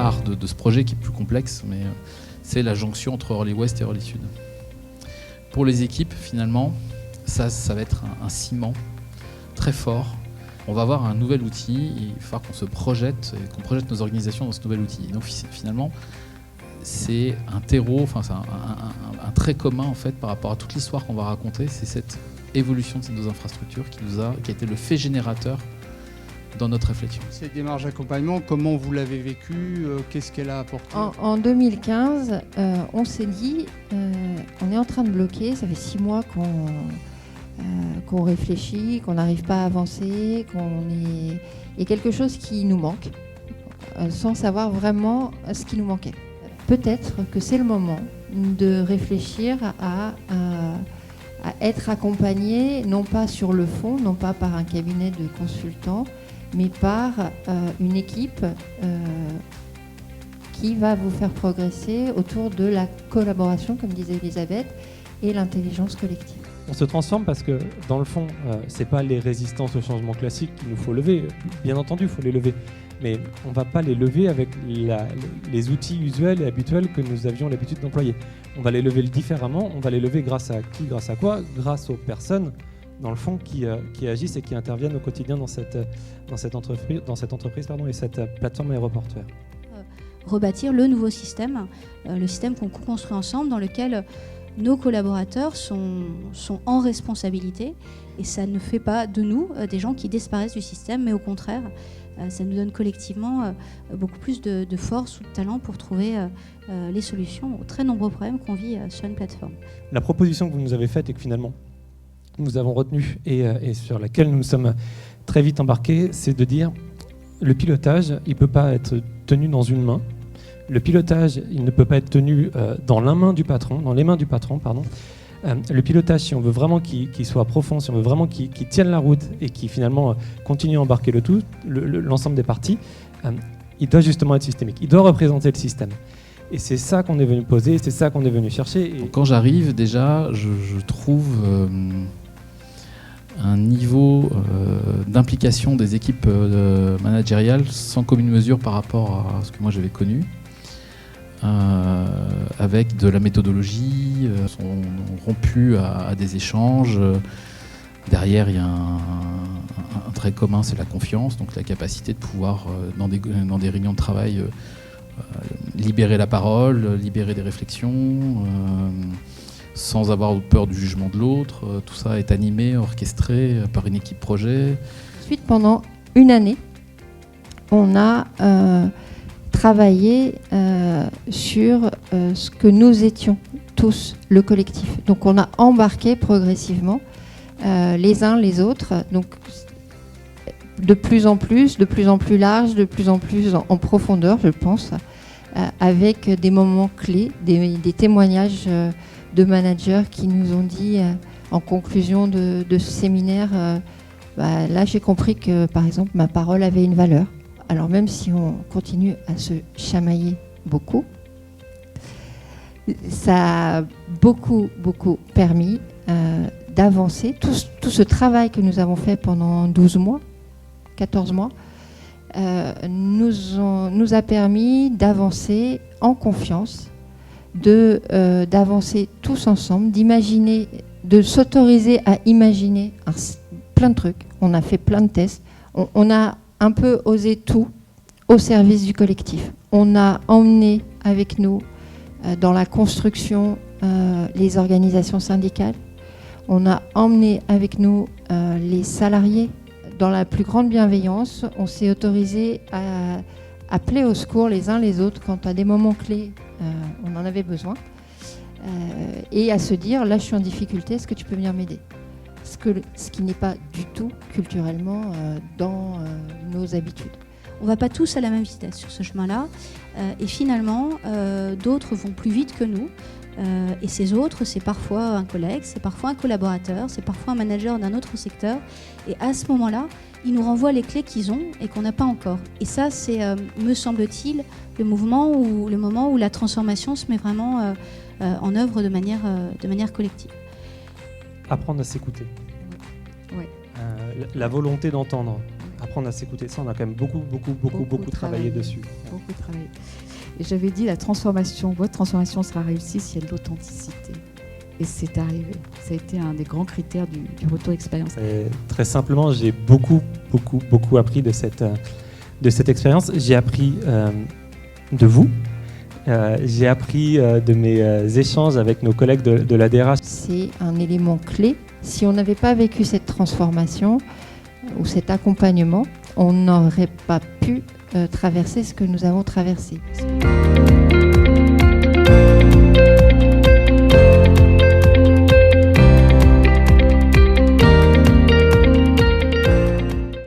phare de ce projet qui est plus complexe, mais c'est la jonction entre Orly Ouest et Orly Sud. Pour les équipes, finalement, ça va être un ciment très fort. On va avoir un nouvel outil, il va falloir qu'on se projette, et qu'on projette nos organisations dans ce nouvel outil. Et donc finalement, c'est un terreau, c'est un trait commun en fait par rapport à toute l'histoire qu'on va raconter, c'est cette évolution de ces deux infrastructures qui a été le fait générateur dans notre réflexion. Cette démarche d'accompagnement, comment vous l'avez vécue, qu'est-ce qu'elle a apporté ? En 2015, on s'est dit, on est en train de bloquer, ça fait 6 mois qu'on réfléchit, qu'on n'arrive pas à avancer, il y a quelque chose qui nous manque, sans savoir vraiment ce qui nous manquait. Peut-être que c'est le moment de réfléchir à être accompagné, non pas sur le fond, non pas par un cabinet de consultants, mais par une équipe qui va vous faire progresser autour de la collaboration, comme disait Elisabeth, et l'intelligence collective. On se transforme parce que, dans le fond, ce n'est pas les résistances au changement classique qu'il nous faut lever. Bien entendu, il faut les lever. Mais on ne va pas les lever avec les outils usuels et habituels que nous avions l'habitude d'employer. On va les lever différemment. On va les lever grâce à qui ? Grâce à quoi ? Grâce aux personnes, dans le fond, qui agissent et qui interviennent au quotidien dans cette entreprise et cette plateforme aéroportuaire. Rebâtir le nouveau système, le système qu'on construit ensemble, dans lequel nos collaborateurs sont en responsabilité, et ça ne fait pas de nous des gens qui disparaissent du système, mais au contraire, ça nous donne collectivement beaucoup plus de force ou de talent pour trouver les solutions aux très nombreux problèmes qu'on vit sur une plateforme. La proposition que vous nous avez faite et que finalement nous avons retenue et sur laquelle nous sommes très vite embarqués, c'est de dire le pilotage, il ne peut pas être tenu dans une main. Le pilotage, il ne peut pas être tenu dans les mains du patron. Le pilotage, si on veut vraiment qu'il soit profond, si on veut vraiment qu'il tienne la route et qu'il finalement continue à embarquer l'ensemble des parties, il doit justement être systémique. Il doit représenter le système. Et c'est ça qu'on est venu poser, c'est ça qu'on est venu chercher. Et quand j'arrive, déjà, je trouve un niveau d'implication des équipes managériales sans commune mesure par rapport à ce que moi j'avais connu. Avec de la méthodologie, sont rompus à des échanges. Derrière, il y a un trait commun, c'est la confiance, donc la capacité de pouvoir, dans des réunions de travail, libérer la parole, libérer des réflexions, sans avoir peur du jugement de l'autre. Tout ça est animé, orchestré par une équipe projet. Ensuite, pendant une année, on a travailler sur ce que nous étions tous, le collectif. Donc on a embarqué progressivement les uns les autres, donc de plus en plus large, de plus en plus en profondeur, je pense, avec des moments clés, des témoignages de managers qui nous ont dit en conclusion de ce séminaire, là j'ai compris que par exemple ma parole avait une valeur. Alors même si on continue à se chamailler beaucoup, ça a beaucoup permis d'avancer. Tout ce travail que nous avons fait pendant 14 mois, nous a permis d'avancer en confiance, d'avancer tous ensemble, d'imaginer, de s'autoriser à imaginer plein de trucs. On a fait plein de tests. On a un peu osé tout au service du collectif. On a emmené avec nous dans la construction les organisations syndicales. On a emmené avec nous les salariés. Dans la plus grande bienveillance, on s'est autorisé à appeler au secours les uns les autres quand à des moments clés, on en avait besoin. Et à se dire, là je suis en difficulté, est-ce que tu peux venir m'aider ? Ce qui n'est pas du tout culturellement dans nos habitudes. On ne va pas tous à la même vitesse sur ce chemin-là. Et finalement, d'autres vont plus vite que nous. Et ces autres, c'est parfois un collègue, c'est parfois un collaborateur, c'est parfois un manager d'un autre secteur. Et à ce moment-là, ils nous renvoient les clés qu'ils ont et qu'on n'a pas encore. Et ça, c'est, me semble-t-il, le moment où la transformation se met vraiment en œuvre de manière collective. Apprendre à s'écouter. Oui. La volonté d'entendre. apprendre à s'écouter. Ça, on a quand même beaucoup travaillé dessus. Beaucoup travaillé. Et j'avais dit, votre transformation sera réussie s'il y a de l'authenticité. Et c'est arrivé. Ça a été un des grands critères du retour d'expérience. Très simplement, j'ai beaucoup appris de cette expérience. J'ai appris de vous. J'ai appris de mes échanges avec nos collègues de la DRH. C'est un élément clé. Si on n'avait pas vécu cette transformation ou cet accompagnement, on n'aurait pas pu traverser ce que nous avons traversé.